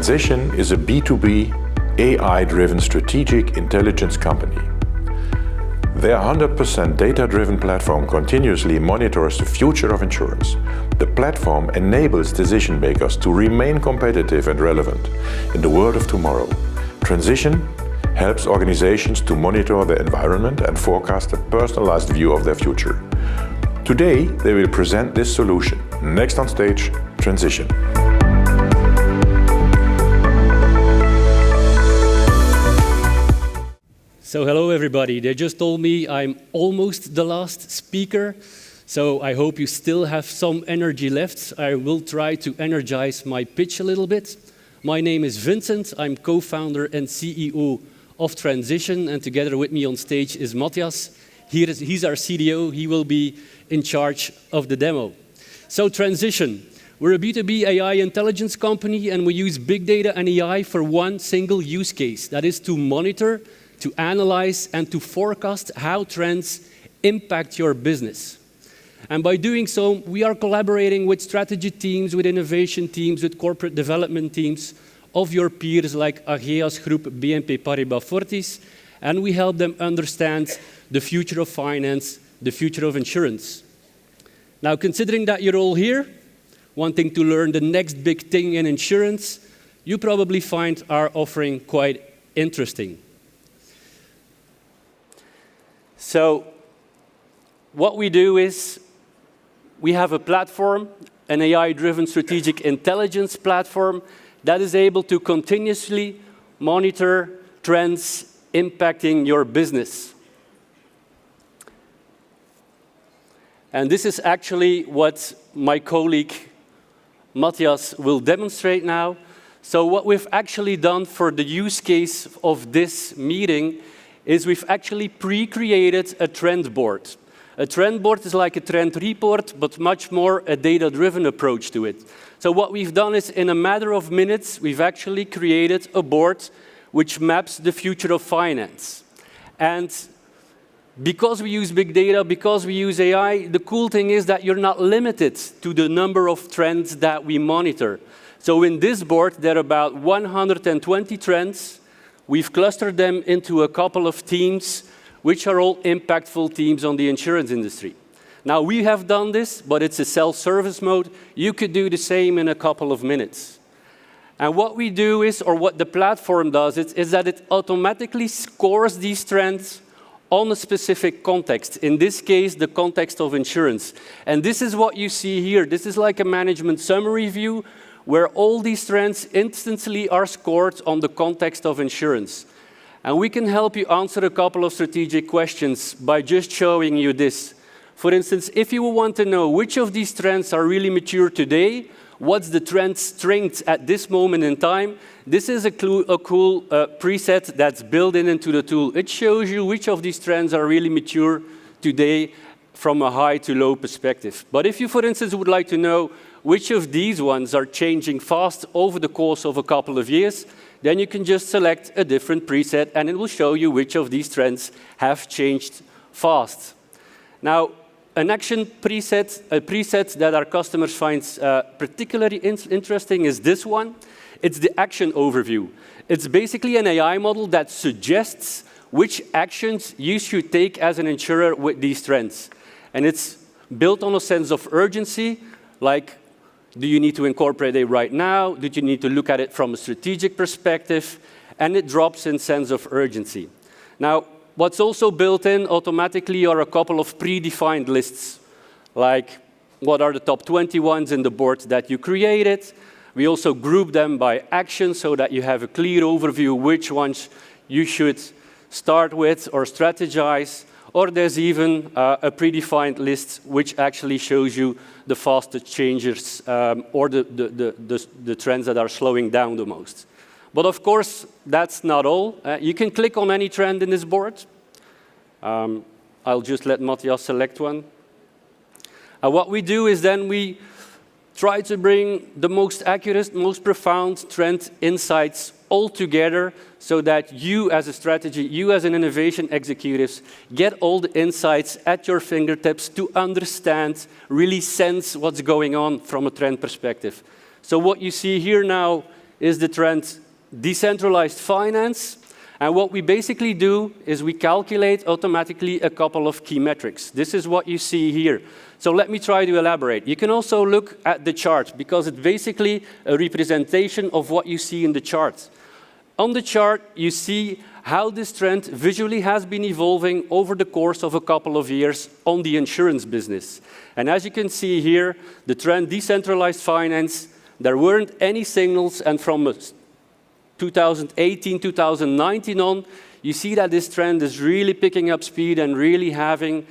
Trensition is a B2B, AI-driven strategic intelligence company. Their 100% data-driven platform continuously monitors the future of insurance. The platform enables decision makers to remain competitive and relevant in the world of tomorrow. Trensition helps organizations to monitor their environment and forecast a personalized view of their future. Today, they will present this solution. Next on stage, Trensition. So hello everybody, they just told me I'm almost the last speaker, so I hope you still have some energy left. I will try to energize my pitch a little bit. My name is Vincent, I'm co-founder and CEO of Trensition, and together with me on stage is Matthias. He's our CDO, he will be in charge of the demo. So Trensition, we're a B2B AI intelligence company and we use big data and AI for one single use case, that is to monitor, to analyze and to forecast how trends impact your business. And by doing so, we are collaborating with strategy teams, with innovation teams, with corporate development teams of your peers like Ageas Group, BNP Paribas Fortis, and we help them understand the future of finance, the future of insurance. Now, considering that you're all here, wanting to learn the next big thing in insurance, you probably find our offering quite interesting. So what we do is we have a platform, an AI-driven strategic intelligence platform that is able to continuously monitor trends impacting your business. And this is actually what my colleague Matthias will demonstrate now. So what we've actually done for the use case of this meeting is we've actually pre-created a trend board. A trend board is like a trend report, but much more a data-driven approach to it. So what we've done is, in a matter of minutes, we've actually created a board which maps the future of finance. And because we use big data, because we use AI, the cool thing is that you're not limited to the number of trends that we monitor. So in this board, there are about 120 trends. We've clustered them into a couple of teams, which are all impactful teams on the insurance industry. Now, we have done this, but it's a self-service mode. You could do the same in a couple of minutes. And what we do is, or what the platform does, is that it automatically scores these trends on a specific context. In this case, the context of insurance. And this is what you see here. This is like a management summary view, where all these trends instantly are scored on the context of insurance. And we can help you answer a couple of strategic questions by just showing you this. For instance, if you want to know which of these trends are really mature today, what's the trend strength at this moment in time, this is a cool preset that's built into the tool. It shows you which of these trends are really mature today from a high to low perspective. But if you, for instance, would like to know which of these ones are changing fast over the course of a couple of years, then you can just select a different preset and it will show you which of these trends have changed fast. Now, an action preset, a preset that our customers find particularly interesting is this one. It's the action overview. It's basically an AI model that suggests which actions you should take as an insurer with these trends. And it's built on a sense of urgency, like, do you need to incorporate it right now? Do you need to look at it from a strategic perspective? And it drops in sense of urgency. Now, what's also built in automatically are a couple of predefined lists, like what are the top 20 ones in the board that you created. We also group them by action so that you have a clear overview which ones you should start with or strategize. Or there's even a predefined list which actually shows you the fastest changes or the trends that are slowing down the most. But of course, that's not all. You can click on any trend in this board. I'll just let Matthias select one. What we do is then we try to bring the most accurate, most profound trend insights all together so that you as a strategy, you as an innovation executives, get all the insights at your fingertips to understand, really sense what's going on from a trend perspective. So what you see here now is the trend decentralized finance. And what we basically do is we calculate automatically a couple of key metrics. This is what you see here. So let me try to elaborate. You can also look at the chart, because it's basically a representation of what you see in the chart. On the chart, you see how this trend visually has been evolving over the course of a couple of years on the insurance business. And as you can see here, the trend decentralized finance, there weren't any signals, and from 2018, 2019 on, you see that this trend is really picking up speed and really having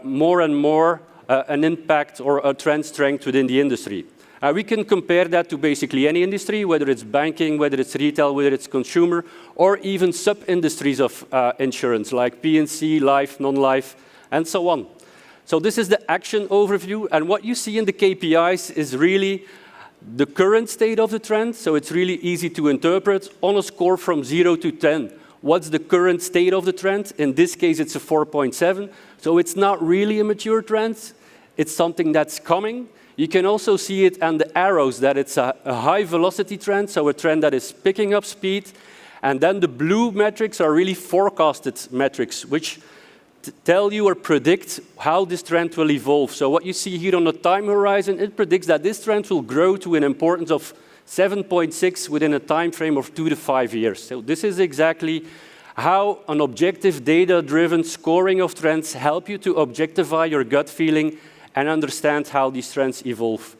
more and more an impact or a trend strength within the industry. We can compare that to basically any industry, whether it's banking, whether it's retail, whether it's consumer, or even sub-industries of insurance, like P&C, life, non-life, and so on. So this is the action overview, and what you see in the KPIs is really the current state of the trend, so it's really easy to interpret on a score from 0 to 10. What's the current state of the trend? In this case, it's a 4.7, so it's not really a mature trend. It's something that's coming. You can also see it on the arrows that it's a high velocity trend, so a trend that is picking up speed. And then the blue metrics are really forecasted metrics, which tell you or predict how this trend will evolve. So what you see here on the time horizon, it predicts that this trend will grow to an importance of 7.6 within a time frame of 2 to 5 years. So this is exactly how an objective data-driven scoring of trends help you to objectify your gut feeling and understand how these trends evolve.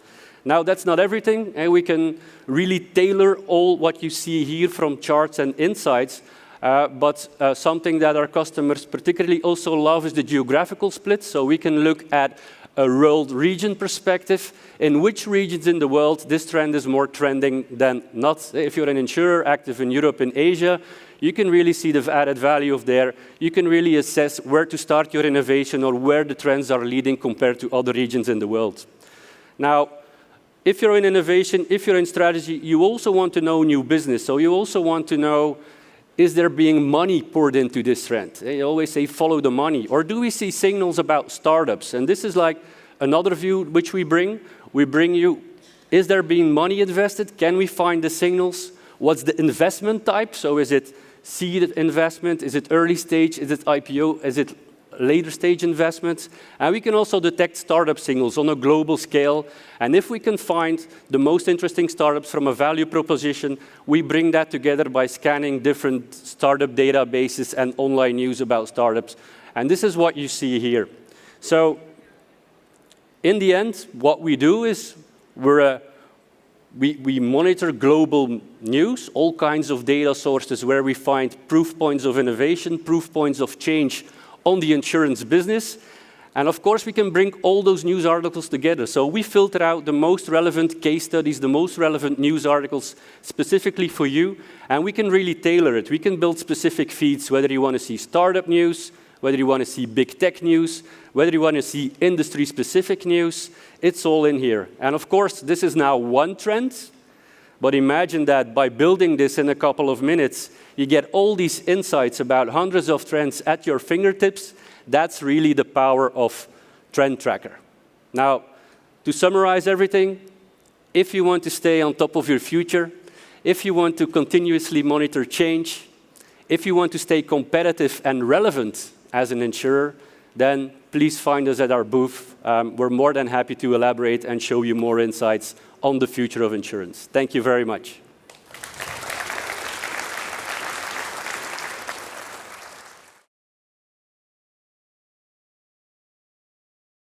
Now, that's not everything, and we can really tailor all what you see here from charts and insights, but something that our customers particularly also love is the geographical split. So we can look at a world region perspective, in which regions in the world this trend is more trending than not. If you're an insurer active in Europe and Asia, you can really see the added value of there. You can really assess where to start your innovation or where the trends are leading compared to other regions in the world. Now, if you're in innovation, if you're in strategy, you also want to know new business. So you also want to know, is there being money poured into this trend? They always say, follow the money. Or do we see signals about startups? And this is like another view which we bring. We bring you, is there being money invested? Can we find the signals? What's the investment type? So is it seed investment? Is it early stage? Is it IPO? Is it later stage investments? And we can also detect startup signals on a global scale. And if we can find the most interesting startups from a value proposition, we bring that together by scanning different startup databases and online news about startups. And this is what you see here. So in the end, what we do is we monitor global news, all kinds of data sources where we find proof points of innovation, proof points of change on the insurance business. And of course, we can bring all those news articles together. So we filter out the most relevant case studies, the most relevant news articles specifically for you, and we can really tailor it. We can build specific feeds, whether you want to see startup news, whether you want to see big tech news, whether you want to see industry-specific news, it's all in here. And of course, this is now one trend, but imagine that by building this in a couple of minutes, you get all these insights about hundreds of trends at your fingertips. That's really the power of Trend Tracker. Now, to summarize everything, if you want to stay on top of your future, if you want to continuously monitor change, if you want to stay competitive and relevant as an insurer, then please find us at our booth. We're more than happy to elaborate and show you more insights on the future of insurance. Thank you very much.